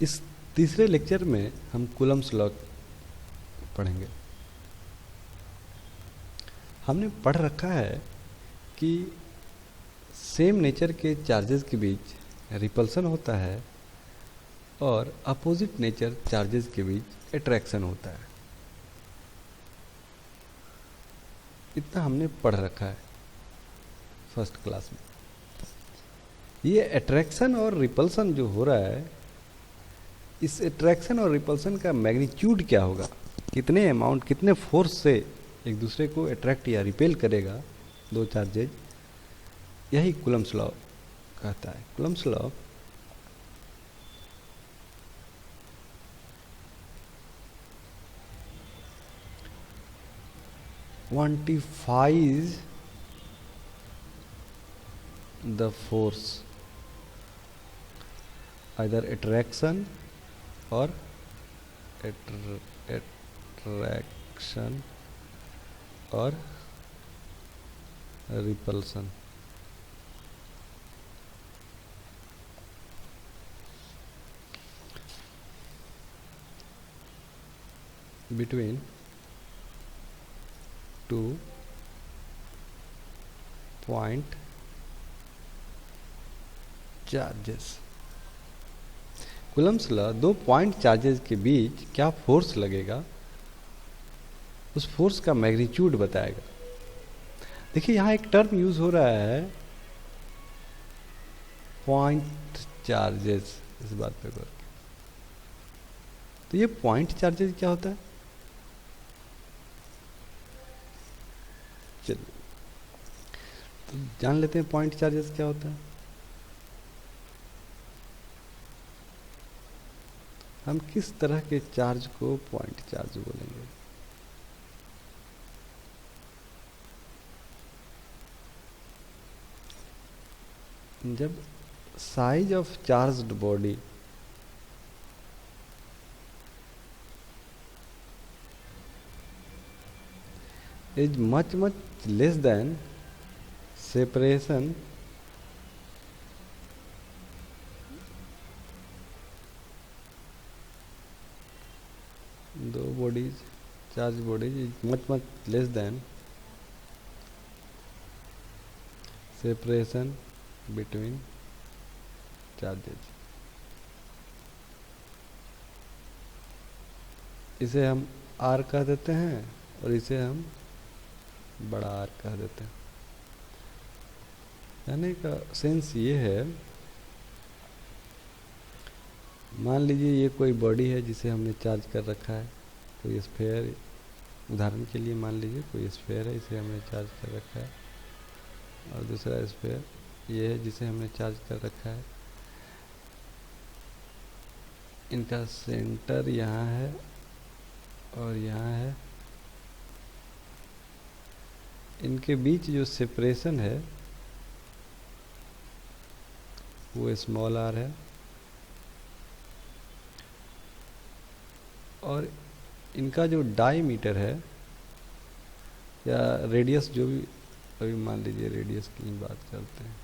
इस तीसरे लेक्चर में हम कूलम्स लॉ पढ़ेंगे। हमने पढ़ रखा है कि सेम नेचर के चार्जेस के बीच रिपल्सन होता है और अपोजिट नेचर चार्जेस के बीच अट्रैक्शन होता है। इतना हमने पढ़ रखा है फर्स्ट क्लास में। ये अट्रैक्शन और रिपल्सन जो हो रहा है, इस अट्रैक्शन और रिपल्सन का मैग्नीट्यूड क्या होगा, कितने अमाउंट, कितने फोर्स से एक दूसरे को अट्रैक्ट या रिपेल करेगा दो चार्जेज, यही कूलम्स लॉ कहता है। Coulomb's law quantifies the force, either attraction or attraction or repulsion between two point charges. Coulomb's law दो पॉइंट चार्जेस के बीच क्या फोर्स लगेगा, उस फोर्स का मैग्नीट्यूड बताएगा। देखिए यहाँ एक टर्म यूज हो रहा है पॉइंट चार्जेस, इस बात पे गौर। तो ये पॉइंट चार्जेस क्या होता है, चलिए तो जान लेते हैं पॉइंट चार्जेस क्या होता है। हम किस तरह के चार्ज को पॉइंट चार्ज बोलेंगे। जब size of charged body is much less than separation दो bodies, charge bodies is much less than separation between charges। इसे हम R कह देते हैं और इसे हम बड़ा आर कह देते हैं। कहने का सेंस ये है, मान लीजिए ये कोई बॉडी है जिसे हमने चार्ज कर रखा है, कोई स्फेयर, उदाहरण के लिए मान लीजिए कोई स्फेयर है, इसे हमने चार्ज कर रखा है, और दूसरा स्फेयर ये है जिसे हमने चार्ज कर रखा है। इनका सेंटर यहाँ है और यहाँ है, इनके बीच जो सेपरेशन है वो स्मॉल आर है, और इनका जो डायमीटर है या रेडियस, जो भी, अभी मान लीजिए रेडियस की बात करते हैं,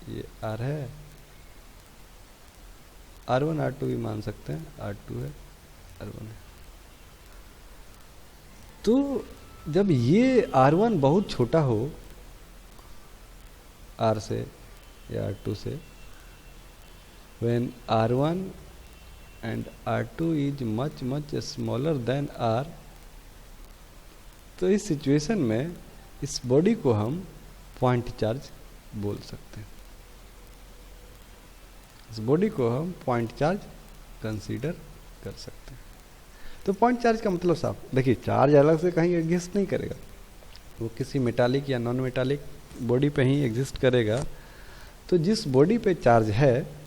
ये आर है, R1 R2 भी मान सकते हैं, R2 है, R1 है। तो जब ये R1 बहुत छोटा हो R से या R2 से, when R1 and R2 is much smaller than R, तो इस सिचुएशन में इस बॉडी को हम पॉइंट चार्ज बोल सकते हैं। इस बॉडी को हम पॉइंट चार्ज कंसीडर कर सकते हैं। तो पॉइंट चार्ज का मतलब साफ, देखिए चार्ज अलग से कहीं एग्जिस्ट नहीं करेगा, वो किसी मेटालिक या नॉन मेटालिक बॉडी पे ही एग्जिस्ट करेगा। तो जिस बॉडी पे चार्ज है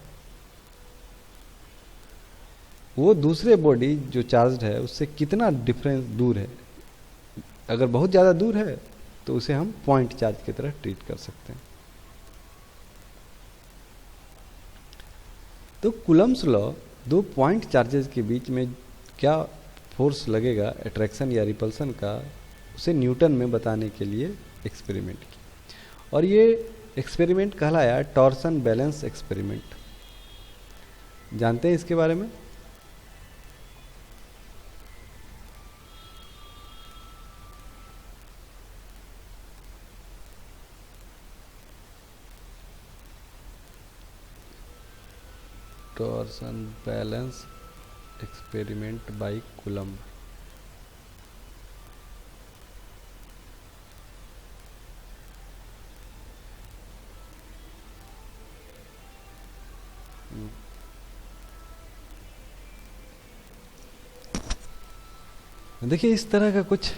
वो दूसरे बॉडी जो चार्ज है उससे कितना डिफरेंस दूर है। अगर बहुत ज़्यादा दूर है तो उसे हम पॉइंट चार्ज की तरह ट्रीट कर सकते हैं। तो कूलम्स लॉ दो पॉइंट चार्जेस के बीच में क्या फोर्स लगेगा अट्रैक्शन या रिपल्सन का, उसे न्यूटन में बताने के लिए एक्सपेरिमेंट की, और ये एक्सपेरिमेंट कहलाया टॉर्सन बैलेंस एक्सपेरिमेंट। जानते हैं इसके बारे में? Torsion balance experiment by Coulomb. देखिए इस तरह का कुछ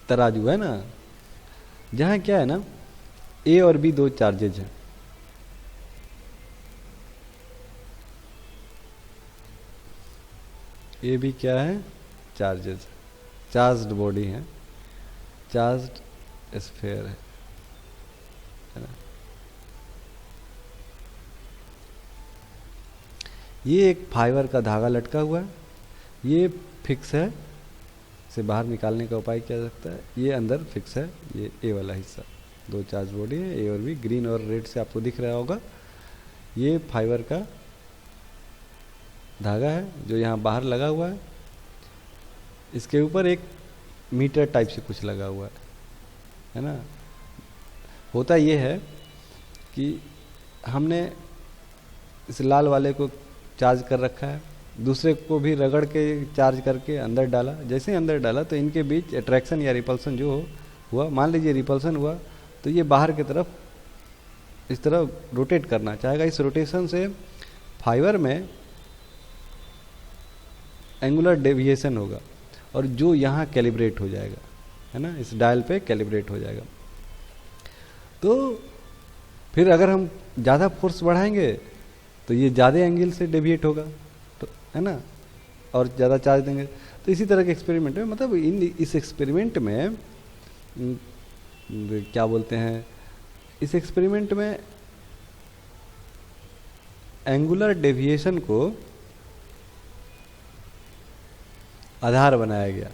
तराजू है ना, जहाँ क्या है ना, ए और बी दो चार्जेज हैं। ए भी क्या है? चार्जेज, चार्ज्ड बॉडी है, चार्ज्ड स्फीयर है ना। ये एक फाइबर का धागा लटका हुआ है, ये फिक्स है, इसे बाहर निकालने का उपाय किया जा सकता है। ये अंदर फिक्स है, ये ए वाला हिस्सा, दो चार्ज बॉडी है ए और बी, ग्रीन और रेड से आपको दिख रहा होगा। ये फाइबर का धागा है जो यहाँ बाहर लगा हुआ है, इसके ऊपर एक मीटर टाइप से कुछ लगा हुआ है ना। होता ये है कि हमने इस लाल वाले को चार्ज कर रखा है, दूसरे को भी रगड़ के चार्ज करके अंदर डाला। जैसे ही अंदर डाला तो इनके बीच अट्रैक्शन या रिपल्सन जो हुआ, मान लीजिए रिपल्सन हुआ, तो ये बाहर की तरफ इस तरह रोटेट करना चाहेगा। इस रोटेशन से फाइबर में एंगुलर डेविएशन होगा और जो यहाँ कैलिब्रेट हो जाएगा, है ना, इस डायल पे कैलिब्रेट हो जाएगा। तो फिर अगर हम ज़्यादा फोर्स बढ़ाएंगे तो ये ज़्यादा एंगल से डेविएट होगा, तो है ना, और ज़्यादा चार्ज देंगे। तो इसी तरह के एक्सपेरिमेंट में, मतलब इस एक्सपेरिमेंट में क्या बोलते हैं, इस एक्सपेरिमेंट में एंगुलर डेविएशन को आधार बनाया गया।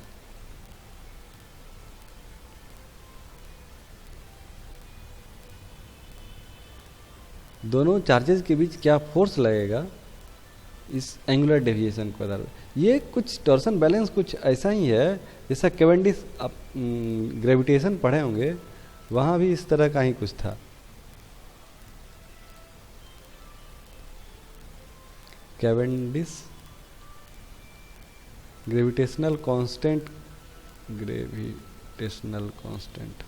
दोनों चार्जेस के बीच क्या फोर्स लगेगा, इस एंगुलर डेविएशन को आधार। ये कुछ टॉर्सन बैलेंस कुछ ऐसा ही है जैसा कैवेंडिश, आप ग्रेविटेशन पढ़े होंगे, वहाँ भी इस तरह का ही कुछ था। Cavendish gravitational constant, gravitational constant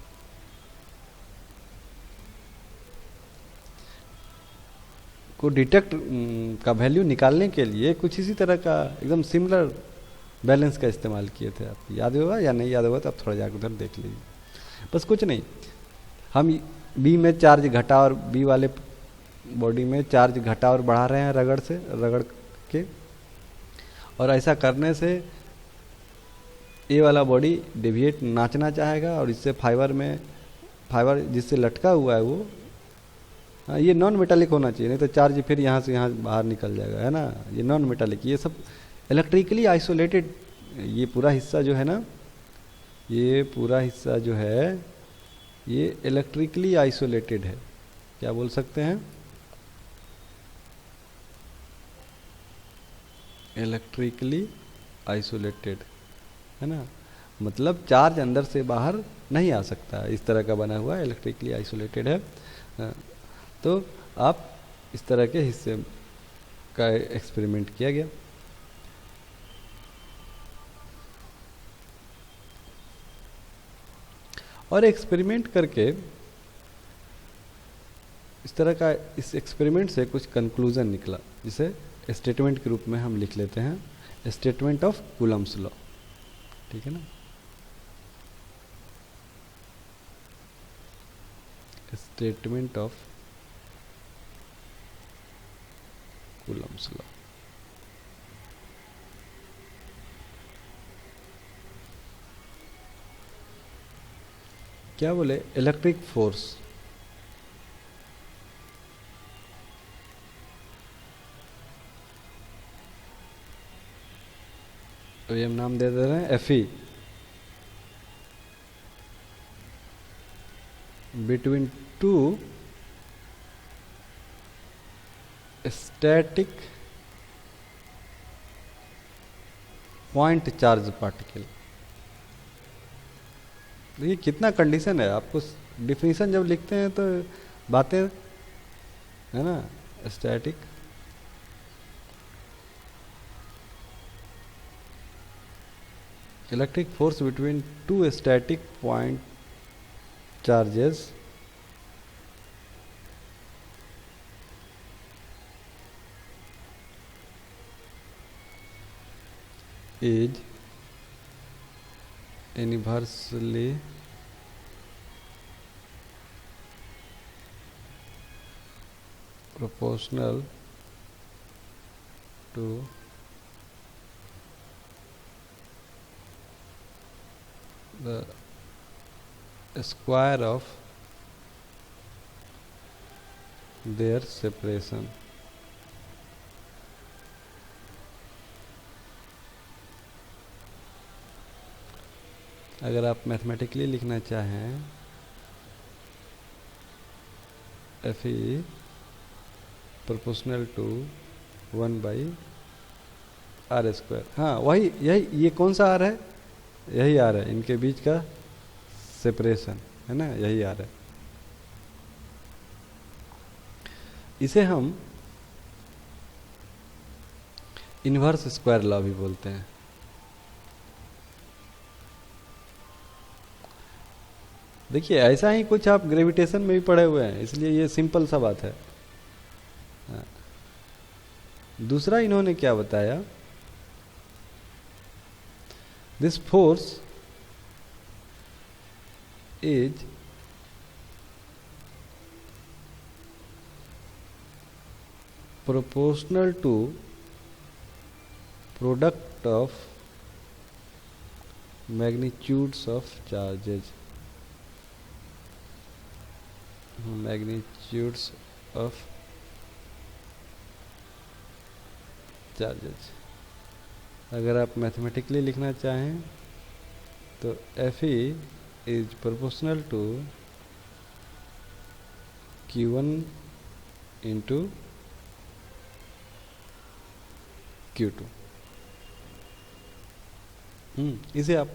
को डिटेक्ट का वैल्यू निकालने के लिए कुछ इसी तरह का एकदम सिमिलर बैलेंस का इस्तेमाल किए थे। आप याद होगा या नहीं याद होगा तो आप थोड़ा जाकर उधर देख लीजिए। बस कुछ नहीं, हम बी में चार्ज घटा और बी वाले बॉडी में चार्ज घटा और बढ़ा रहे हैं रगड़ के, और ऐसा करने से ए वाला बॉडी डेविएट नाचना चाहेगा और इससे फाइबर जिससे लटका हुआ है वो, हाँ, ये नॉन मेटालिक होना चाहिए, नहीं तो चार्ज फिर यहाँ से यहाँ बाहर निकल जाएगा, है ना। ये नॉन मेटालिक, ये सब इलेक्ट्रिकली आइसोलेटेड, ये पूरा हिस्सा जो है ना, ये पूरा हिस्सा जो है ये इलेक्ट्रिकली आइसोलेटेड है। क्या बोल सकते हैं? इलेक्ट्रिकली आइसोलेटेड, है ना, मतलब चार्ज अंदर से बाहर नहीं आ सकता, इस तरह का बना हुआ इलेक्ट्रिकली आइसोलेटेड है। तो आप इस तरह के हिस्से का एक्सपेरिमेंट किया गया। और एक्सपेरिमेंट करके इस तरह का, इस एक्सपेरिमेंट से कुछ कंक्लूजन निकला, जिसे स्टेटमेंट के रूप में हम लिख लेते हैं, स्टेटमेंट ऑफ कूलम्स लॉ, ठीक है ना। Statement of Coulomb's law. क्या बोले? इलेक्ट्रिक फोर्स तो ये हम नाम दे रहे हैं F E, between two static point charge particle. देखिए कितना कंडीशन है, आपको डिफिनीशन जब लिखते हैं तो बातें है ना। Static electric force between two static point charges is inversely proportional to the square of their separation। अगर आप मैथमेटिकली लिखना चाहें F E proportional to 1/r²। हाँ वही, यही, ये कौन सा आर है, यही आर है, इनके बीच का सेपरेशन है ना, यही आर है। इसे हम इन्वर्स स्क्वायर लॉ भी बोलते हैं। देखिए ऐसा ही कुछ आप ग्रेविटेशन में भी पढ़े हुए हैं, इसलिए ये सिंपल सा बात है। दूसरा इन्होंने क्या बताया, this force is proportional to product of magnitudes of charges, magnitudes of charges. अगर आप मैथमेटिकली लिखना चाहें तो F E is proportional to Q1 into Q2। इसे आप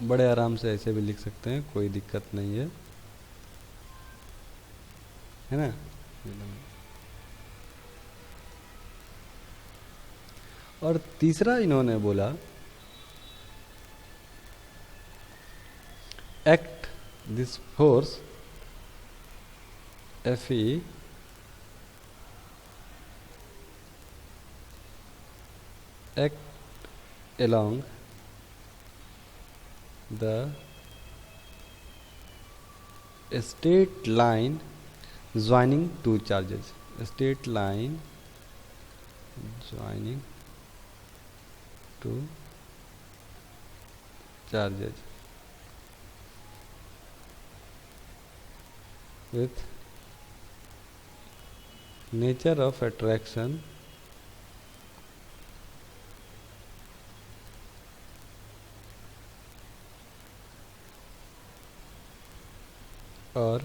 बड़े आराम से ऐसे भी लिख सकते हैं, कोई दिक्कत नहीं है ना। और तीसरा इन्होंने बोला, act this force F E act along the straight line joining two charges, straight line joining two charges with nature of attraction और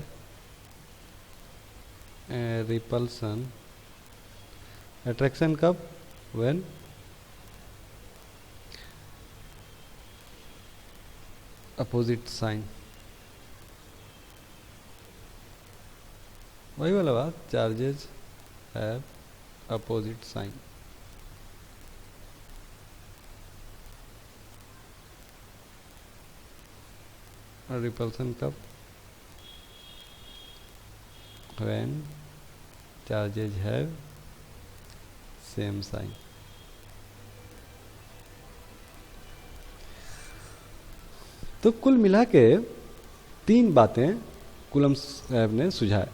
रिपल्सन। अट्रैक्शन कब, व्हेन अपोजिट साइन, वही वाला बात, चार्जेस हैव अपोजिट साइन। और repulsion कब, when charges have same sign। तो कुल मिला के 3 बातें कूलम्ब साहब ने सुझाए।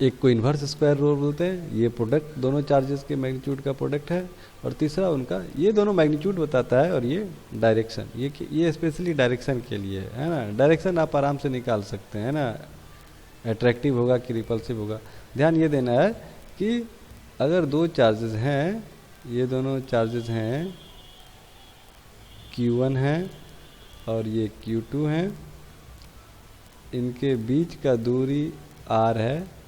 एक को इन्वर्स स्क्वायर रूल बोलते हैं, ये प्रोडक्ट दोनों चार्जेस के मैग्नीट्यूड का प्रोडक्ट है। और तीसरा उनका, ये दोनों मैग्नीट्यूड बताता है और ये डायरेक्शन, ये स्पेशली डायरेक्शन के लिए है ना। डायरेक्शन आप आराम से निकाल सकते हैं ना, अट्रैक्टिव होगा कि रिपल्सिव होगा। ध्यान ये देना है कि अगर 2 चार्जेस हैं, ये दोनों चार्जेस हैं, Q1 है और ये Q2 है, इनके बीच का दूरी R है,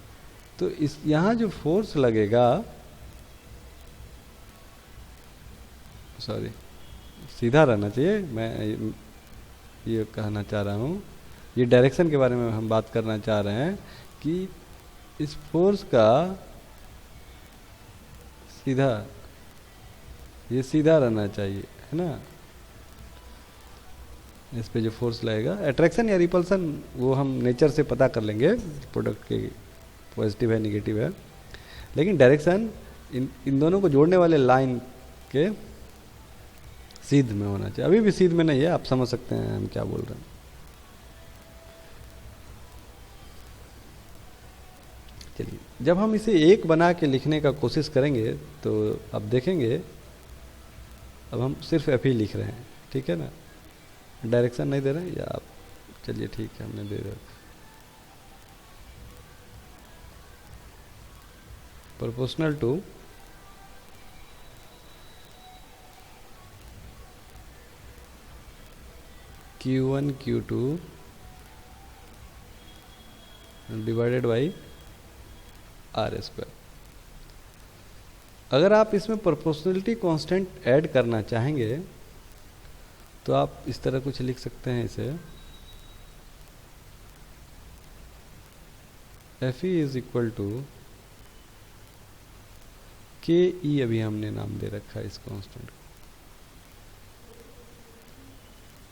तो इस यहाँ जो फोर्स लगेगा सॉरी, सीधा रहना चाहिए। मैं ये कहना चाह रहा हूँ, ये डायरेक्शन के बारे में हम बात करना चाह रहे हैं कि इस फोर्स का सीधा, ये सीधा रहना चाहिए, है ना। इस पे जो फोर्स लगेगा, अट्रैक्शन या रिपल्सन वो हम नेचर से पता कर लेंगे, प्रोडक्ट के पॉजिटिव है नेगेटिव है, लेकिन डायरेक्शन इन दोनों को जोड़ने वाले लाइन के सीध में होना चाहिए। अभी भी सीध में नहीं है, आप समझ सकते हैं हम क्या बोल रहे हैं। चलिए, जब हम इसे एक बना के लिखने का कोशिश करेंगे तो अब देखेंगे, अब हम सिर्फ एफ ही लिख रहे हैं, ठीक है ना, डायरेक्शन नहीं दे रहे हैं, या आप चलिए ठीक है हमने दे रखा proportional to Q1 Q2 divided by R square. अगर आप इसमें प्रोपोर्शनलिटी कांस्टेंट ऐड करना चाहेंगे तो आप इस तरह कुछ लिख सकते हैं इसे, F E is equal to K E, अभी हमने नाम दे रखा है इस कांस्टेंट को,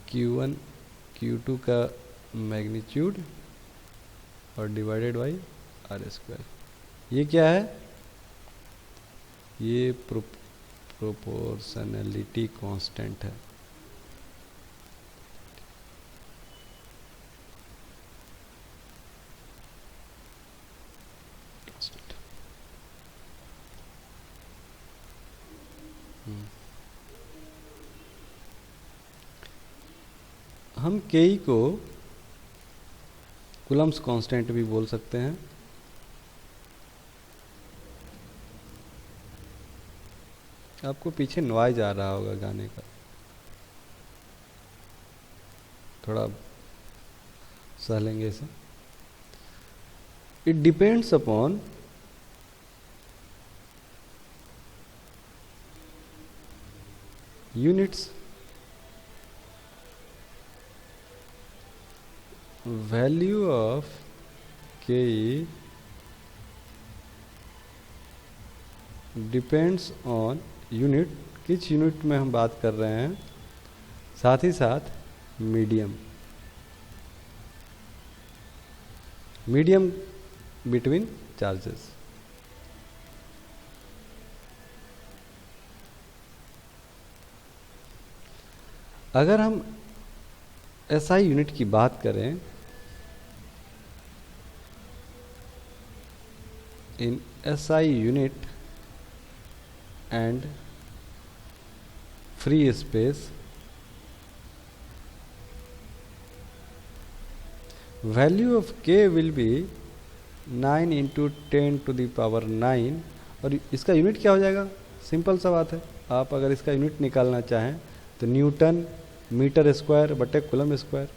Q1 Q2 का मैग्नीट्यूड और डिवाइडेड बाई आर स्क्वायर। ये क्या है, ये प्रोपोर्शनलिटी कांस्टेंट है। हम के ई को कूलम्स कांस्टेंट भी बोल सकते हैं। आपको पीछे नॉइज आ रहा होगा गाने का, थोड़ा सह लेंगे इसे। It depends upon units value of के ई डिपेंड्स ऑन यूनिट, किस यूनिट में हम बात कर रहे हैं, साथ ही साथ मीडियम, मीडियम बिटवीन चार्जेस। अगर हम एसआई यूनिट की बात करें, in SI unit and free space, value of k will be 9 into 10 to the power 9। और इसका यूनिट क्या हो जाएगा, सिंपल सा बात है, आप अगर इसका यूनिट निकालना चाहें तो न्यूटन मीटर स्क्वायर बटे coulomb square,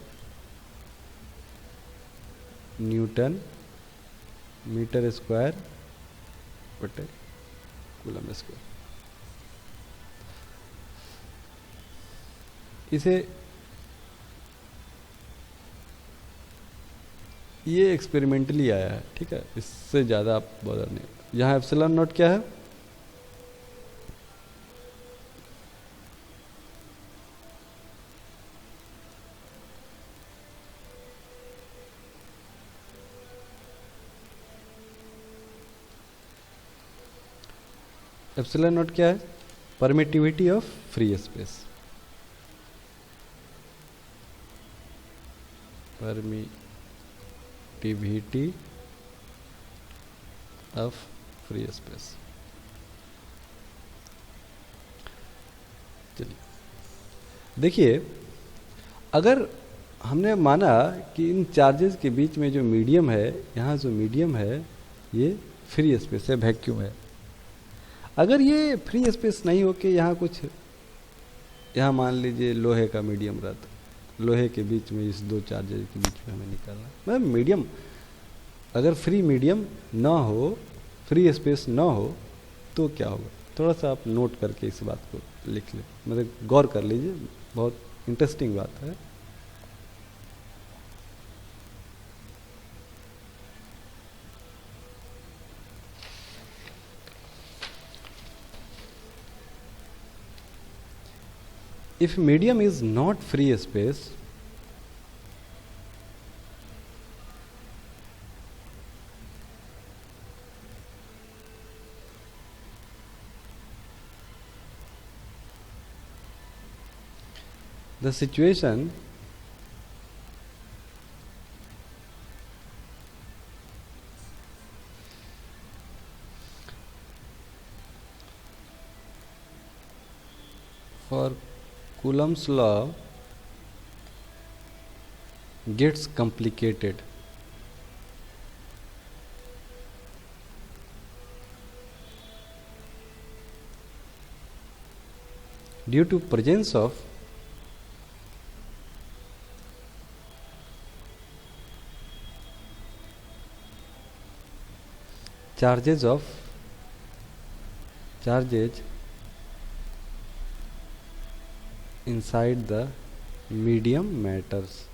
newton metre square बटे कूलम स्क्वायर। इसे ये एक्सपेरिमेंटली आया है, ठीक है, इससे ज़्यादा आप बॉदर नहीं। यहाँ एप्सिलॉन नॉट क्या है, एप्सिलॉन नॉट क्या है, permittivity of free space, permittivity of free space. चलिए देखिए, अगर हमने माना कि इन चार्जेस के बीच में जो मीडियम है, यहाँ जो मीडियम है ये फ्री स्पेस है, वैक्यूम है। अगर ये फ्री स्पेस नहीं हो के यहाँ कुछ, यहाँ मान लीजिए लोहे का मीडियम रहता, लोहे के बीच में इस दो चार्जेस के बीच में हमें निकालना, मतलब मीडियम, अगर फ्री मीडियम ना हो, फ्री स्पेस ना हो तो क्या होगा, थोड़ा सा आप नोट करके इस बात को लिख ले, मतलब गौर कर लीजिए, बहुत इंटरेस्टिंग बात है। If medium is not free space, the situation for Coulomb's law gets complicated. Due to presence of charges inside the medium matters.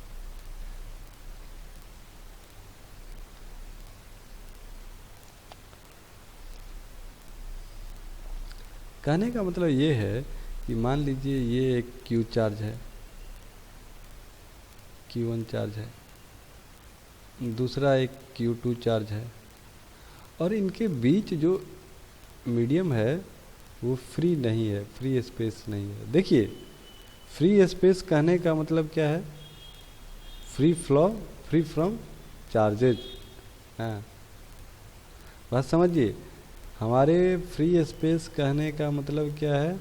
कहने का मतलब ये है कि मान लीजिए ये एक Q चार्ज है, Q1 चार्ज है, दूसरा एक Q2 चार्ज है, और इनके बीच जो मीडियम है वो फ्री नहीं है, फ्री स्पेस नहीं है। देखिए, फ्री स्पेस कहने का मतलब क्या है? Free flow, free from charges. हाँ, बात समझिए, हमारे फ्री स्पेस कहने का मतलब क्या है?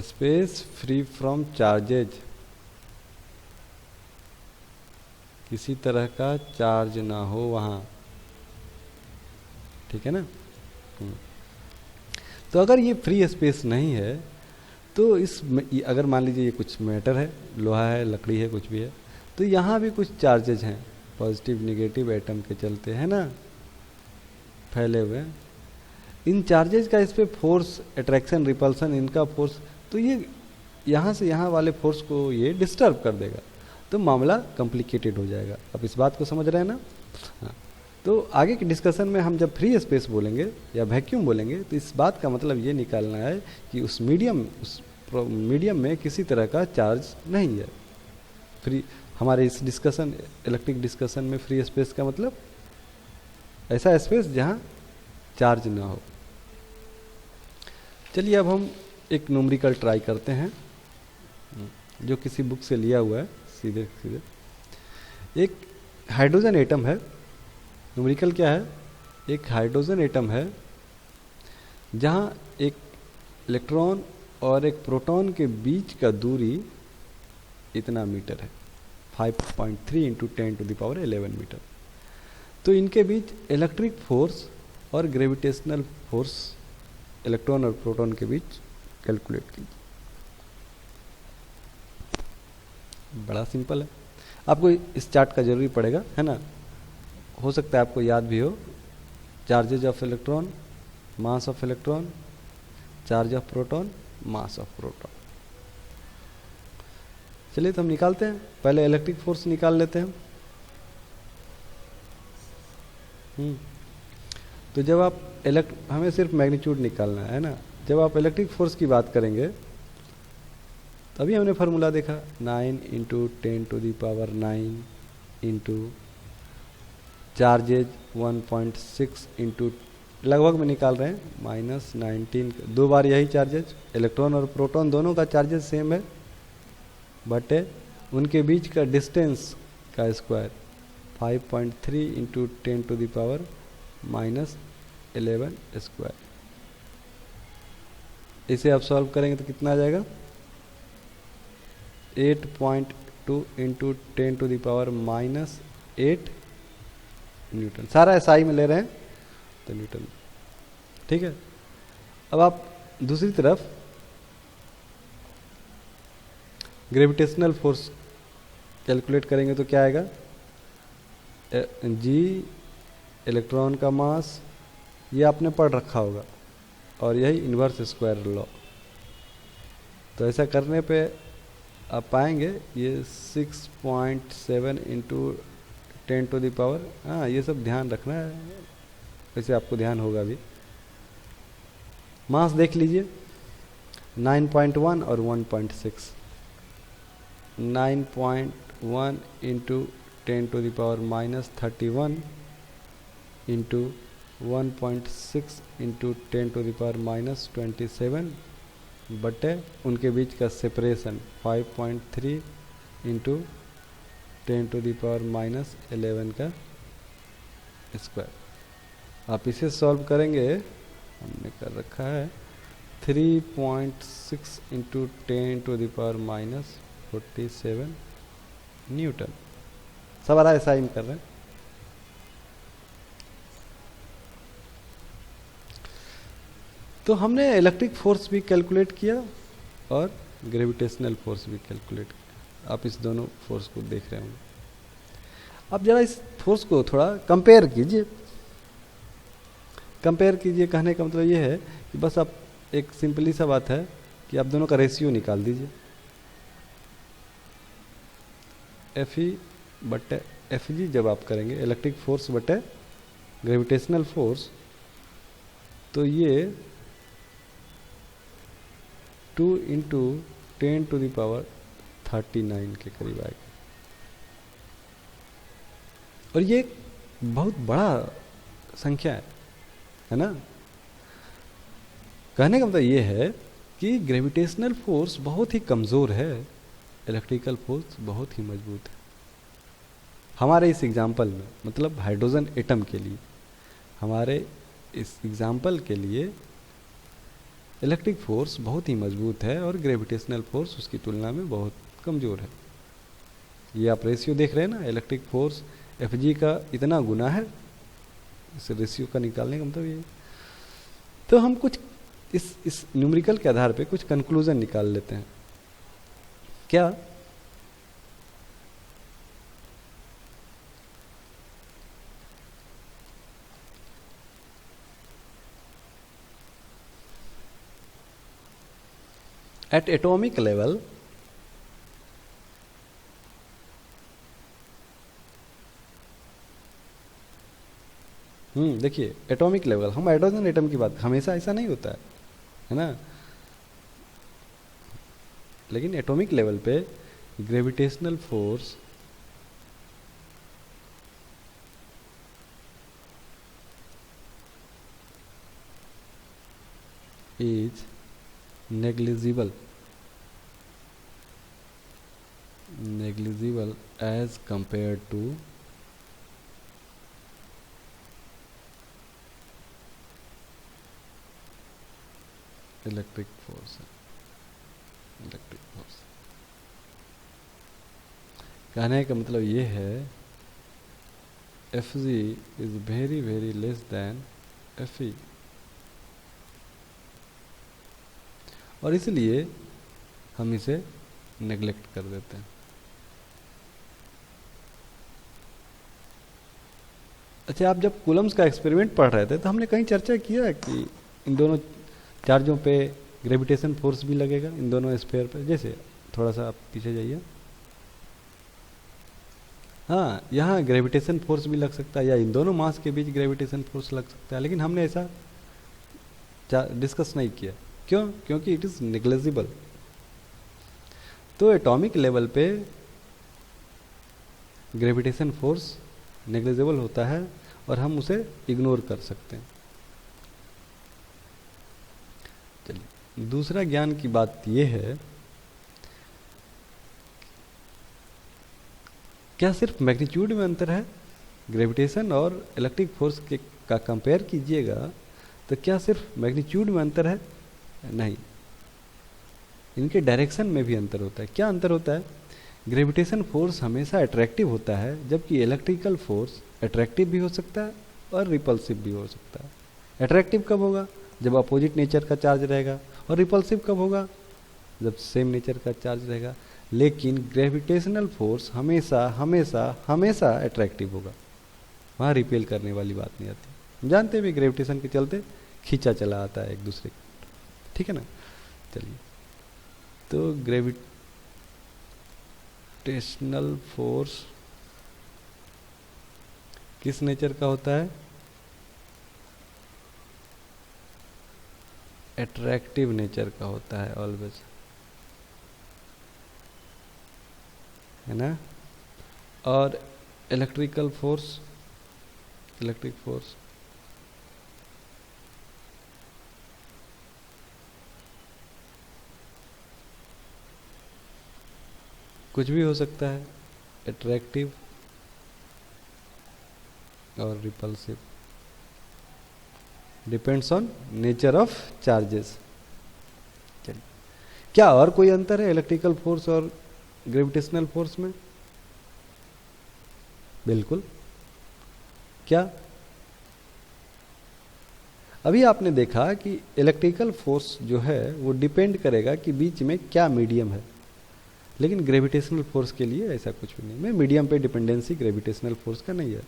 स्पेस फ्री फ्रॉम चार्जेज, किसी तरह का चार्ज ना हो वहाँ, ठीक है ना। तो अगर ये फ्री स्पेस नहीं है तो अगर मान लीजिए ये कुछ मैटर है, लोहा है, लकड़ी है, कुछ भी है, तो यहाँ भी कुछ चार्जेज हैं, पॉजिटिव निगेटिव एटम के चलते, है ना, फैले हुए। इन चार्जेज का इस पे फोर्स, अट्रैक्शन, रिपल्सन, इनका फोर्स, तो ये यहाँ से यहाँ वाले फोर्स को ये डिस्टर्ब कर देगा, तो मामला कॉम्प्लिकेटेड हो जाएगा। आप इस बात को समझ रहे हैं ना। हाँ, तो आगे के डिस्कशन में हम जब फ्री स्पेस बोलेंगे या वैक्यूम बोलेंगे तो इस बात का मतलब ये निकालना है कि उस मीडियम में किसी तरह का चार्ज नहीं है। फ्री, हमारे इस डिस्कशन, इलेक्ट्रिक डिस्कशन में फ्री स्पेस का मतलब ऐसा स्पेस जहाँ चार्ज ना हो। चलिए अब हम एक न्यूमेरिकल ट्राई करते हैं जो किसी बुक से लिया हुआ है, सीधे सीधे। एक हाइड्रोजन एटम है, न्यूमेरिकल क्या है? एक हाइड्रोजन एटम है जहाँ एक इलेक्ट्रॉन और एक प्रोटॉन के बीच का दूरी इतना मीटर है, 5.3 इंटू 10⁻11 मीटर। तो इनके बीच इलेक्ट्रिक फोर्स और ग्रेविटेशनल फोर्स इलेक्ट्रॉन और प्रोटॉन के बीच कैलकुलेट कीजिए। बड़ा सिंपल है, आपको इस चार्ट का जरूरी पड़ेगा, है ना। हो सकता है आपको याद भी हो। Charges of electron, mass of electron, charge of proton, mass of proton. चलिए तो हम निकालते हैं, पहले इलेक्ट्रिक फोर्स निकाल लेते हैं। तो जब आप हमें सिर्फ मैग्नीट्यूड निकालना है ना। जब आप इलेक्ट्रिक फोर्स की बात करेंगे तभी हमने फार्मूला देखा, 9 इंटू 10⁻9 इंटू चार्जेज 1.6 इंटू, लगभग में निकाल रहे हैं, -19। दो बार यही चार्जेज, इलेक्ट्रॉन और प्रोटॉन दोनों का चार्जेज सेम है, बटे उनके बीच का डिस्टेंस का स्क्वायर 5.3 इंटू 10⁻⁻11 स्क्वायर। इसे आप सॉल्व करेंगे तो कितना आ जाएगा? 8.2 इंटू 10⁻⁻8 न्यूटन। सारा एसआई में ले रहे हैं तो न्यूटन, ठीक है। अब आप दूसरी तरफ ग्रेविटेशनल फोर्स कैलकुलेट करेंगे तो क्या आएगा? जी इलेक्ट्रॉन का मास, ये आपने पढ़ रखा होगा, और यही इन्वर्स स्क्वायर लॉ। तो ऐसा करने पे आप पाएंगे ये 6.7 इंटू 10⁻, हाँ ये सब ध्यान रखना है, वैसे आपको ध्यान होगा भी। मास देख लीजिए 9.1 और 1.6। 9.1 इंटू 10⁻31 इंटू 1.6 इंटू 10⁻27 बटे उनके बीच का सेपरेशन 5.3 इंटू 10⁻11 का स्क्वायर। आप इसे सॉल्व करेंगे, हमने कर रखा है 3.6 इंटू 10⁻47 न्यूटन। सब आ रहा है, ऐसा ही कर रहे हैं। तो हमने इलेक्ट्रिक फोर्स भी कैलकुलेट किया और ग्रेविटेशनल फोर्स भी कैलकुलेट किया। आप इस दोनों फोर्स को देख रहे होंगे। अब जरा इस फोर्स को थोड़ा कंपेयर कीजिए। कंपेयर कीजिए कहने का मतलब ये है कि बस आप एक सिंपली सा बात है कि आप दोनों का रेशियो निकाल दीजिए। Fe बटे Fg जब आप करेंगे इलेक्ट्रिक फोर्स बटे ग्रेविटेशनल फोर्स, तो ये 2 इंटू 10⁻39 के करीब आएगा। और ये बहुत बड़ा संख्या है ना। कहने का मतलब ये है कि ग्रेविटेशनल फोर्स बहुत ही कमज़ोर है, इलेक्ट्रिकल फोर्स बहुत ही मजबूत है। हमारे इस एग्जाम्पल में मतलब हाइड्रोजन एटम के लिए, हमारे इस एग्जाम्पल के लिए इलेक्ट्रिक फोर्स बहुत ही मजबूत है और ग्रेविटेशनल फोर्स उसकी तुलना में बहुत कमज़ोर है। ये आप रेशियो देख रहे हैं ना, इलेक्ट्रिक फोर्स Fg का इतना गुना है। इस रेशियो का निकालने का मतलब ये। तो हम कुछ इस न्यूमेरिकल के आधार पे कुछ कंक्लूजन निकाल लेते हैं। क्या at atomic level देखिए एटॉमिक लेवल, हम हाइड्रोजन एटम की बात, हमेशा ऐसा नहीं होता है ना। लेकिन एटॉमिक लेवल पे gravitational force is negligible as compared to electric force. कहने का मतलब ये है Fg is very very less than Fe, और इसलिए हम इसे नेग्लेक्ट कर देते हैं। अच्छा, आप जब कूलम्स का एक्सपेरिमेंट पढ़ रहे थे तो हमने कहीं चर्चा किया कि इन दोनों चार्जों पे ग्रेविटेशन फोर्स भी लगेगा, इन दोनों स्फीयर पे। जैसे थोड़ा सा आप पीछे जाइए, हाँ यहाँ ग्रेविटेशन फोर्स भी लग सकता है या इन दोनों मास के बीच ग्रेविटेशन फोर्स लग सकता है, लेकिन हमने ऐसा डिस्कस नहीं किया। क्यों? क्योंकि इट इज़ नेग्लिजिबल। तो एटॉमिक लेवल पे ग्रेविटेशन फोर्स नेग्लिजिबल होता है और हम उसे इग्नोर कर सकते हैं। चलिए, दूसरा ज्ञान की बात यह है, क्या सिर्फ मैग्नीट्यूड में अंतर है? ग्रेविटेशन और इलेक्ट्रिक फोर्स के का कंपेयर कीजिएगा तो क्या सिर्फ मैग्नीट्यूड में अंतर है? नहीं, इनके डायरेक्शन में भी अंतर होता है। क्या अंतर होता है? ग्रेविटेशन फोर्स हमेशा अट्रैक्टिव होता है, जबकि इलेक्ट्रिकल फोर्स अट्रैक्टिव भी हो सकता है और रिपल्सिव भी हो सकता है। अट्रैक्टिव कब होगा? जब अपोजिट नेचर का चार्ज रहेगा, और रिपल्सिव कब होगा? जब सेम नेचर का चार्ज रहेगा। लेकिन ग्रेविटेशनल फोर्स हमेशा हमेशा हमेशा अट्रैक्टिव होगा, वहाँ रिपेल करने वाली बात नहीं आती। हम जानते हैं भी ग्रेविटेशन के चलते खींचा चला आता है एक दूसरे की, ठीक है ना। चलिए, तो ग्रेविटेशनल फोर्स किस नेचर का होता है? एट्रैक्टिव नेचर का होता है ऑलवेज, है ना। और इलेक्ट्रिक फोर्स कुछ भी हो सकता है, एट्रैक्टिव और repulsive, depends on nature of charges. चलिए, क्या और कोई अंतर है इलेक्ट्रिकल फोर्स और ग्रेविटेशनल फोर्स में? बिल्कुल। क्या? अभी आपने देखा कि इलेक्ट्रिकल फोर्स जो है वो डिपेंड करेगा कि बीच में क्या मीडियम है, लेकिन ग्रेविटेशनल फोर्स के लिए ऐसा कुछ भी नहीं। मैं मीडियम पे डिपेंडेंसी ग्रेविटेशनल फोर्स का नहीं है,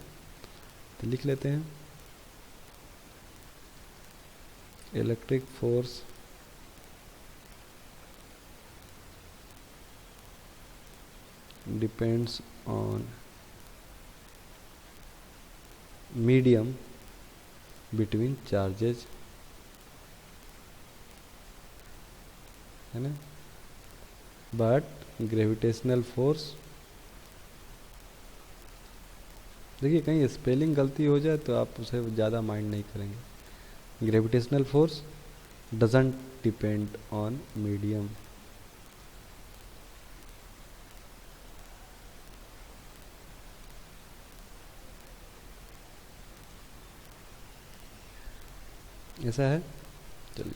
तो लिख लेते हैं electric force depends on medium between charges, है ना। बट ग्रेविटेशनल फोर्स, देखिए कहीं स्पेलिंग गलती हो जाए तो आप उसे ज़्यादा माइंड नहीं करेंगे। Gravitational force doesn't depend on medium, ऐसा है। चलिए,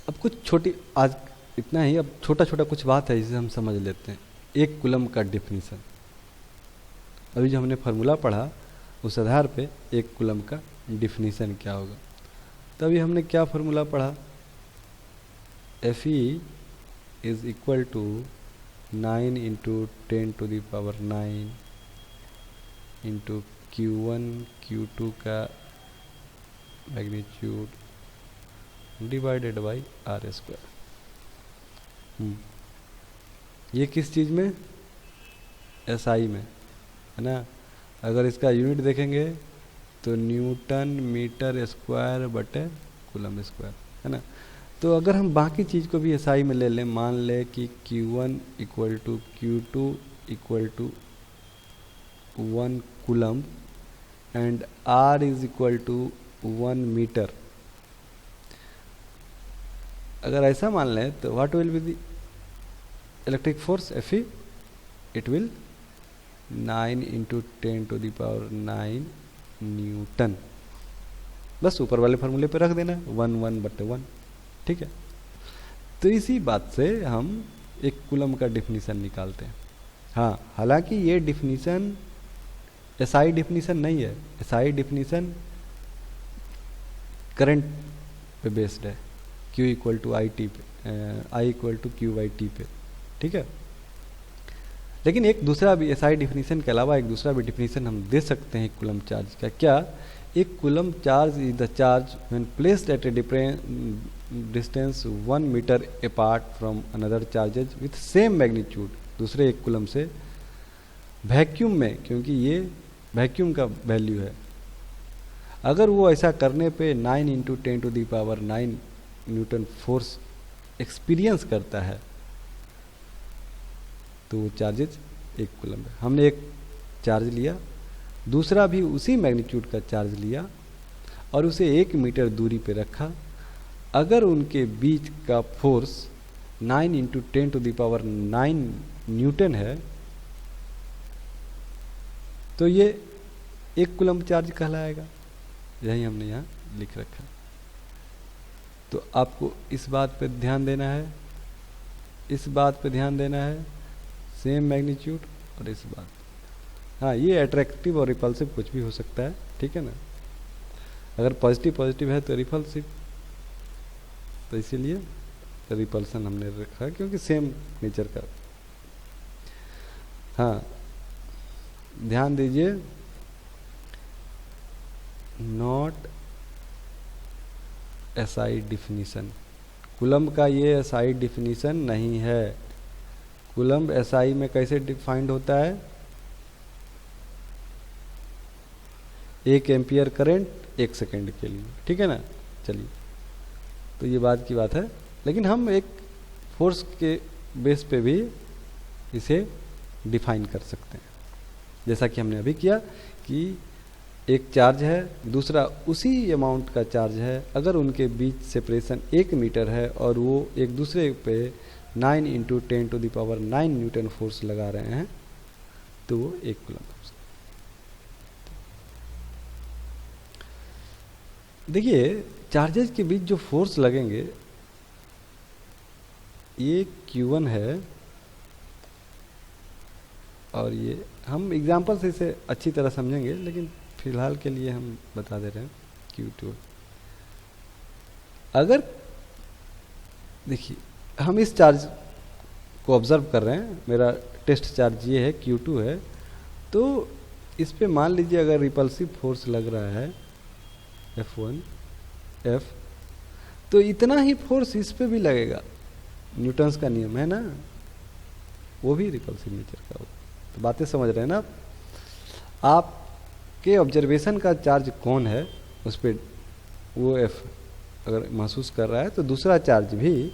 अब कुछ छोटी, आज इतना ही, अब छोटा छोटा कुछ बात है जिसे हम समझ लेते हैं। एक कूलम्ब का डेफिनेशन, अभी जो हमने फार्मूला पढ़ा उस आधार पे एक कूलम्ब का डेफिनेशन क्या होगा। तो अभी हमने क्या फार्मूला पढ़ा? Fe is equal to 9 into 10⁹ into Q1 Q2 का मैग्नीट्यूड डिवाइडेड बाई R²। ये किस चीज़ में? SI में, है ना। अगर इसका यूनिट देखेंगे तो न्यूटन मीटर स्क्वायर बटे कूलम स्क्वायर, है ना। तो अगर हम बाकी चीज़ को भी SI में ले लें, मान लें कि Q1 equal to Q2 equal to 1 coulomb and R is equal to 1 metre, अगर ऐसा मान लें तो what will be the electric force Fe? It will 9 into 10⁹ newton. बस ऊपर वाले फार्मूले पे रख देना, 1/1, ठीक है। तो इसी बात से हम एक कूलम का डिफिनीशन निकालते हैं। हाँ, हालांकि ये डिफिनीशन SI डिफिनीशन नहीं है, SI डिफिनीशन करंट पे बेस्ड है, Q equal to I T पे, I इक्वल टू QT पे, ठीक है। लेकिन एक दूसरा भी SI डिफिनीशन के अलावा एक दूसरा भी डिफिनीशन हम दे सकते हैं कूलम चार्ज का। क्या? एक coulomb charge is the charge when placed at a distance 1 metre apart from another charges with same magnitude, दूसरे एक कूलम से वैक्यूम में, क्योंकि ये वैक्यूम का वैल्यू है। अगर वो ऐसा करने पे 9 इंटू 10⁹ न्यूटन फोर्स एक्सपीरियंस करता है तो वो चार्जेज एक कूलम है। हमने एक चार्ज लिया, दूसरा भी उसी मैग्नीट्यूड का चार्ज लिया और उसे 1 मीटर दूरी पे रखा। अगर उनके बीच का फोर्स 9 इंटू 10⁹ न्यूटन है तो ये एक कूलम चार्ज कहलाएगा। यही हमने यहाँ लिख रखा। तो आपको इस बात पे ध्यान देना है, इस बात पे ध्यान देना है, सेम मैग्नीट्यूड और इस बात। हाँ, ये अट्रैक्टिव और रिपल्सिव कुछ भी हो सकता है, ठीक है ना। अगर पॉजिटिव पॉजिटिव है तो रिपल्सिव, तो इसीलिए रिपल्सन हमने रखा है क्योंकि सेम नेचर का। हाँ, ध्यान दीजिए, नॉट एसआई डिफिनीशन, कूलम्ब का ये एसआई डिफिनीशन नहीं है। कूलम्ब एसआई में कैसे डिफाइंड होता है? 1 एम्पियर करंट 1 सेकेंड के लिए, ठीक है ना। चलिए, तो ये बात की बात है, लेकिन हम एक फोर्स के बेस पे भी इसे डिफाइन कर सकते हैं, जैसा कि हमने अभी किया कि एक चार्ज है, दूसरा उसी अमाउंट का चार्ज है, अगर उनके बीच सेपरेशन 1 मीटर है और वो एक दूसरे पे 9 × 10⁹ न्यूटन फोर्स लगा रहे हैं, तो वो 1 कूलम्ब। देखिए, चार्जेस के बीच जो फोर्स लगेंगे, ये Q1 है और ये हम एग्जांपल से इसे अच्छी तरह समझेंगे, लेकिन फिलहाल के लिए हम बता दे रहे हैं Q2। अगर देखिए, हम इस चार्ज को ऑब्जर्व कर रहे हैं, मेरा टेस्ट चार्ज ये है, Q2 है, तो इस पे मान लीजिए अगर रिपल्सिव फोर्स लग रहा है F1 F, तो इतना ही फोर्स इस पे भी लगेगा। न्यूटन्स का नियम है ना, वो भी रिपल्सिव नेचर का हो। तो बातें समझ रहे हैं ना आपके ऑब्जर्वेशन का चार्ज कौन है, उस पर वो F अगर महसूस कर रहा है, तो दूसरा चार्ज भी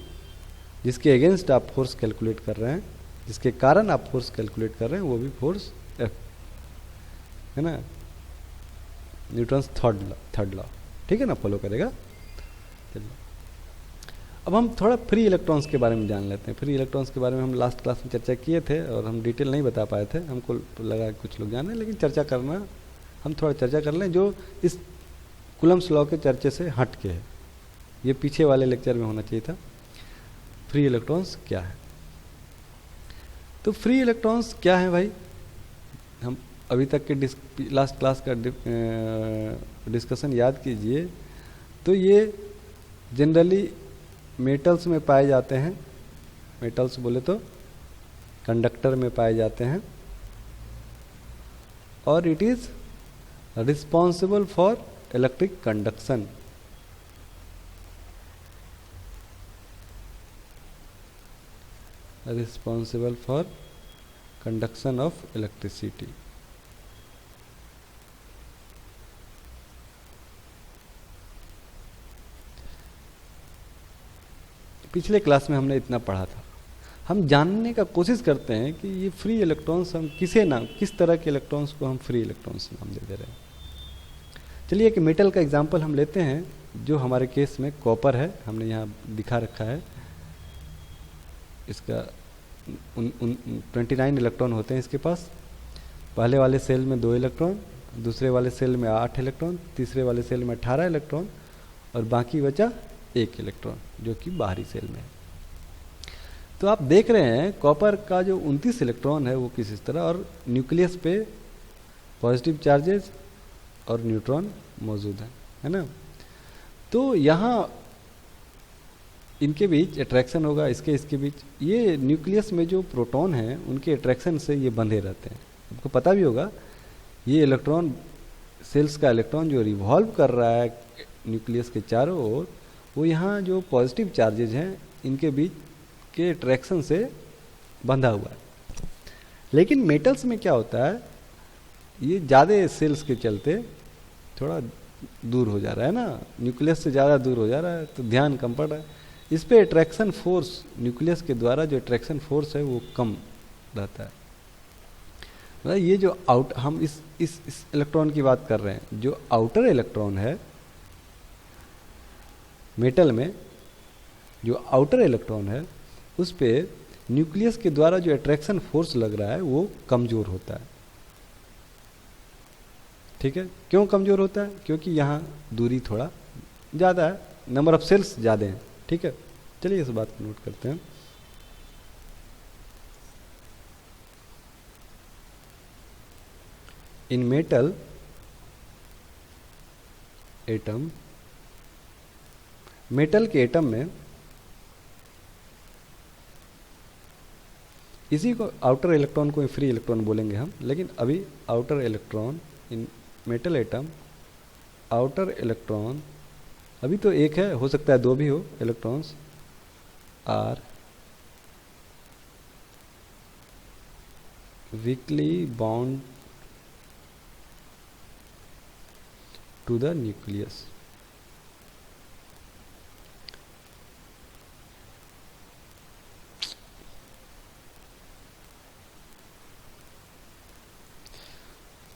जिसके अगेंस्ट आप फोर्स कैलकुलेट कर रहे हैं, जिसके कारण आप फोर्स कैलकुलेट कर रहे हैं, वो भी फोर्स F है ना। न्यूटन्स थर्ड लॉ, ठीक है ना, फॉलो करेगा। चलिए, अब हम थोड़ा फ्री इलेक्ट्रॉन्स के बारे में जान लेते हैं। फ्री इलेक्ट्रॉन्स के बारे में हम लास्ट क्लास में चर्चा किए थे और हम डिटेल नहीं बता पाए थे, हमको लगा कुछ लोग जाने, लेकिन चर्चा करना, हम थोड़ा चर्चा कर लें जो इस कूलम्ब्स लॉ के चर्चे से हट के है। ये पीछे वाले लेक्चर में होना चाहिए था। फ्री इलेक्ट्रॉन्स क्या है? तो फ्री इलेक्ट्रॉन्स क्या है भाई? हम अभी तक के लास्ट क्लास का डिस्कशन याद कीजिए। तो ये जनरली मेटल्स में पाए जाते हैं, मेटल्स बोले तो कंडक्टर में पाए जाते हैं, और it is responsible for electric conduction. Responsible for conduction of electricity. पिछले क्लास में हमने इतना पढ़ा था। हम जानने का कोशिश करते हैं कि ये फ्री इलेक्ट्रॉन्स हम किस तरह के इलेक्ट्रॉन्स को हम फ्री इलेक्ट्रॉन्स नाम दे दे रहे हैं। चलिए, एक मेटल का एग्जांपल हम लेते हैं, जो हमारे केस में कॉपर है, हमने यहाँ दिखा रखा है। इसका 29 इलेक्ट्रॉन होते हैं इसके पास। पहले वाले सेल में 2 इलेक्ट्रॉन, दूसरे वाले सेल में 8 इलेक्ट्रॉन, तीसरे वाले सेल में 18 इलेक्ट्रॉन, और बाकी बचा 1 इलेक्ट्रॉन जो कि बाहरी सेल में है। तो आप देख रहे हैं कॉपर का जो 29 इलेक्ट्रॉन है वो किस इस तरह, और न्यूक्लियस पे पॉजिटिव चार्जेस और न्यूट्रॉन मौजूद है ना। तो यहाँ इनके बीच अट्रैक्शन होगा, इसके बीच। ये न्यूक्लियस में जो प्रोटॉन हैं उनके अट्रैक्शन से ये बंधे रहते हैं। आपको पता भी होगा, ये इलेक्ट्रॉन, सेल्स का इलेक्ट्रॉन जो रिवॉल्व कर रहा है न्यूक्लियस के चारों ओर, वो यहाँ जो पॉजिटिव चार्जेज हैं इनके बीच के अट्रैक्शन से बंधा हुआ है। लेकिन मेटल्स में क्या होता है, ये ज़्यादा सेल्स के चलते थोड़ा दूर हो जा रहा है ना, न्यूक्लियस से ज़्यादा दूर हो जा रहा है, तो ध्यान कम पड़ रहा है। इस पे अट्रैक्शन फोर्स, न्यूक्लियस के द्वारा जो अट्रैक्शन फोर्स है वो कम रहता है। मतलब ये जो हम इस इलेक्ट्रॉन की बात कर रहे हैं, जो आउटर इलेक्ट्रॉन है मेटल में, जो आउटर इलेक्ट्रॉन है उस पे न्यूक्लियस के द्वारा जो अट्रैक्शन फोर्स लग रहा है वो कमज़ोर होता है। ठीक है, क्यों कमज़ोर होता है? क्योंकि यहाँ दूरी थोड़ा ज़्यादा है, नंबर ऑफ सेल्स ज़्यादा हैं। ठीक है, चलिए इस बात को नोट करते हैं। इन मेटल एटम, मेटल के एटम में इसी को आउटर इलेक्ट्रॉन को फ्री इलेक्ट्रॉन बोलेंगे हम, लेकिन अभी outer electron in metal atom, outer electron अभी तो एक है, हो सकता है दो भी हो electrons, are weakly bound to the nucleus.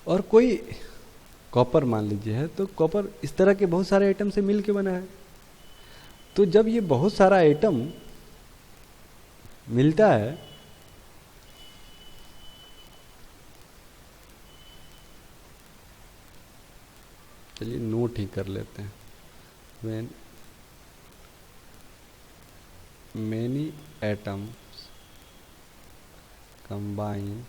और कोई कॉपर मान लीजिए है, तो कॉपर इस तरह के बहुत सारे एटम से मिल के बना है। तो जब ये बहुत सारा एटम मिलता है चलिए नोट ही कर लेते हैं, when many atoms combine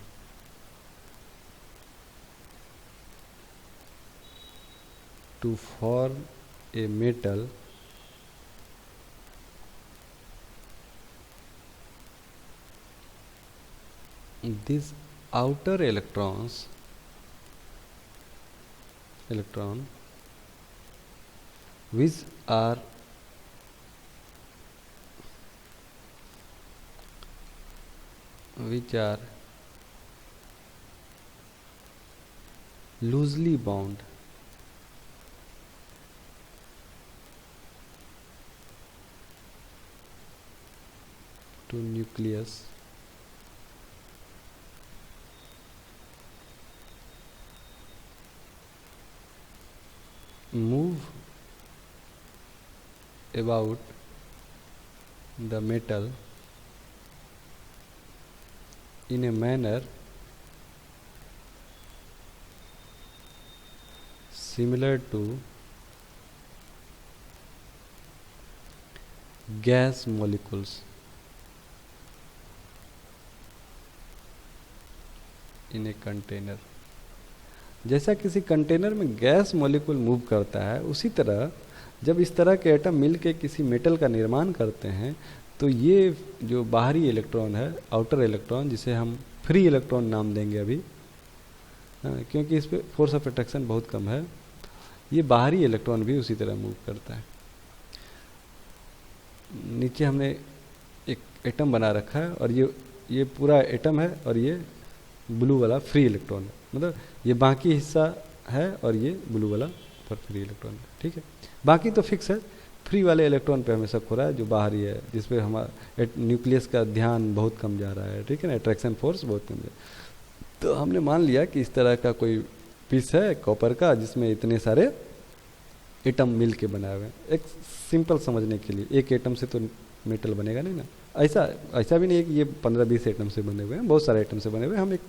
to form a metal, these outer electron which are loosely bound to nucleus move about the metal in a manner similar to gas molecules in a container। जैसा किसी container में gas molecule move करता है, उसी तरह जब इस तरह के एटम मिल के किसी मेटल का निर्माण करते हैं, तो ये जो बाहरी इलेक्ट्रॉन है, आउटर इलेक्ट्रॉन, जिसे हम फ्री इलेक्ट्रॉन नाम देंगे अभी, क्योंकि इस पर फोर्स ऑफ अट्रैक्शन बहुत कम है, ये बाहरी इलेक्ट्रॉन भी उसी तरह मूव करता है। नीचे हमने एक एटम बना रखा है और ये पूरा एटम है और ये ब्लू वाला फ्री इलेक्ट्रॉन है, मतलब ये बाकी हिस्सा है और ये ब्लू वाला पर फ्री इलेक्ट्रॉन है, ठीक है। बाकी तो फिक्स है, फ्री वाले इलेक्ट्रॉन पे हमेशा खो रहा है जो बाहरी है, जिस पे हमारा न्यूक्लियस का ध्यान बहुत कम जा रहा है, ठीक है ना, अट्रैक्शन फोर्स बहुत कम है। तो हमने मान लिया कि इस तरह का कोई पीस है कॉपर का जिसमें इतने सारे एटम मिल के बनाए हुए हैं। एक सिंपल समझने के लिए, एक एटम से तो मेटल बनेगा नहीं ना, ऐसा भी नहीं है कि ये 15-20 एटम से बने हुए हैं, बहुत सारे एटम से बने हुए हैं। हम एक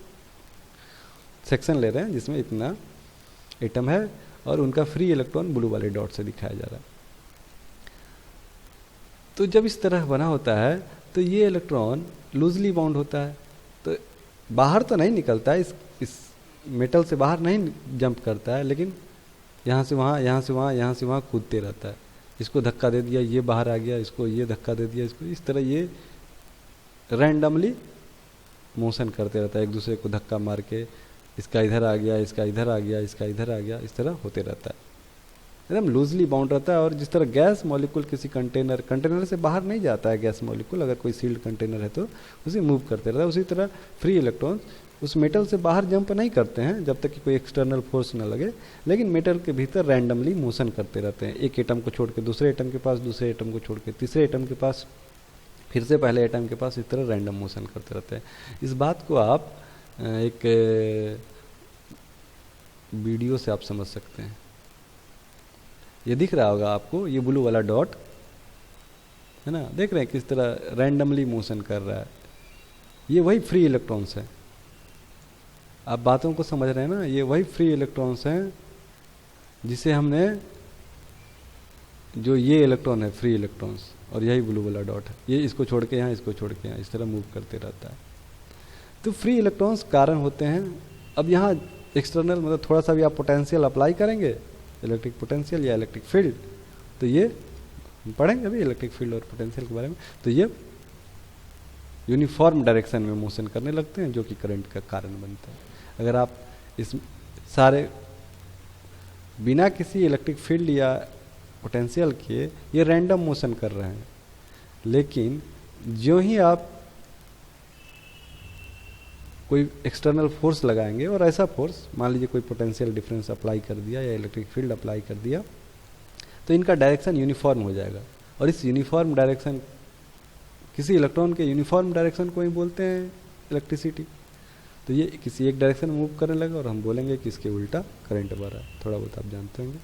सेक्शन ले रहे हैं जिसमें इतना एटम है और उनका फ्री इलेक्ट्रॉन ब्लू वाले डॉट से दिखाया जा रहा है। तो जब इस तरह बना होता है तो ये इलेक्ट्रॉन लूजली बाउंड होता है, तो बाहर तो नहीं निकलता है, इस मेटल से बाहर नहीं जंप करता है, लेकिन यहाँ से वहाँ, यहाँ से वहाँ, यहाँ से वहाँ कूदते रहता है। इसको धक्का दे दिया, ये बाहर आ गया, इसको ये धक्का दे दिया, इसको, इस तरह ये रैंडमली मोशन करते रहता है, एक दूसरे को धक्का मार के, इसका इधर आ गया, इसका इधर आ गया, इसका इधर आ गया, इस तरह होते रहता है, एकदम लूजली बाउंड रहता है। और जिस तरह गैस मॉलिक्यूल किसी कंटेनर से बाहर नहीं जाता है, गैस मॉलिक्यूल अगर कोई सील्ड कंटेनर है तो उसे मूव करते रहता है, उसी तरह फ्री इलेक्ट्रॉन्स उस मेटल से बाहर जंप नहीं करते हैं जब तक कि कोई एक्सटर्नल फोर्स न लगे, लेकिन मेटल के भीतर रैंडमली मोशन करते रहते हैं, एक एटम को छोड़ के दूसरे एटम के पास, दूसरे एटम को छोड़ के तीसरे एटम के पास, फिर से पहले एटम के पास, इस तरह रैंडम मोशन करते रहते हैं। इस बात को आप एक वीडियो से आप समझ सकते हैं। ये दिख रहा होगा आपको, ये ब्लू वाला डॉट है ना, देख रहे हैं किस तरह रैंडमली मोशन कर रहा है, ये वही फ्री इलेक्ट्रॉन्स है। आप बातों को समझ रहे हैं ना, ये वही फ्री इलेक्ट्रॉन्स हैं जिसे हमने, जो ये इलेक्ट्रॉन है फ्री इलेक्ट्रॉन्स और यही ब्लू वाला डॉट है, ये इसको छोड़ के यहाँ, इसको छोड़ के यहाँ, इस तरह मूव करते रहता है। तो फ्री इलेक्ट्रॉन्स कारण होते हैं। अब यहाँ एक्सटर्नल मतलब थोड़ा सा भी आप पोटेंशियल अप्लाई करेंगे, इलेक्ट्रिक पोटेंशियल या इलेक्ट्रिक फील्ड, तो ये पढ़ेंगे अभी इलेक्ट्रिक फील्ड और पोटेंशियल के बारे में, तो यूनिफॉर्म डायरेक्शन में मोशन करने लगते हैं, जो कि करंट का कारण बनता है। अगर आप इस सारे बिना किसी इलेक्ट्रिक फील्ड या पोटेंशियल किए ये रैंडम मोशन कर रहे हैं, लेकिन जो ही आप कोई एक्सटर्नल फोर्स लगाएंगे और ऐसा फोर्स, मान लीजिए कोई पोटेंशियल डिफरेंस अप्लाई कर दिया या इलेक्ट्रिक फील्ड अप्लाई कर दिया, तो इनका डायरेक्शन यूनिफॉर्म हो जाएगा। और इस यूनिफॉर्म डायरेक्शन, किसी इलेक्ट्रॉन के यूनिफॉर्म डायरेक्शन को ही बोलते हैं इलेक्ट्रिसिटी। तो ये किसी एक डायरेक्शन में मूव करने लगा और हम बोलेंगे कि इसके उल्टा करंट बह रहा है। थोड़ा बहुत आप जानते होंगे।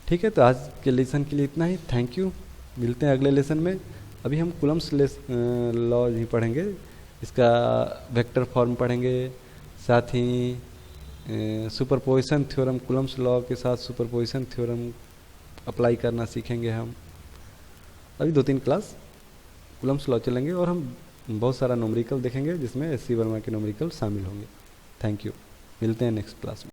ठीक है, तो आज के लेसन के लिए इतना ही। थैंक यू, मिलते हैं अगले लेसन में। अभी हम कूलम्स लॉ नहीं पढ़ेंगे, इसका वेक्टर फॉर्म पढ़ेंगे, साथ ही सुपरपोजिशन थ्योरम, कूलम्स लॉ के साथ सुपरपोजिशन थ्योरम अप्लाई करना सीखेंगे हम। अभी 2-3 क्लास कूलम्स लॉ चलेंगे और हम बहुत सारा न्यूमेरिकल देखेंगे जिसमें एस सी वर्मा के न्यूमेरिकल शामिल होंगे। थैंक यू, मिलते हैं नेक्स्ट क्लास में।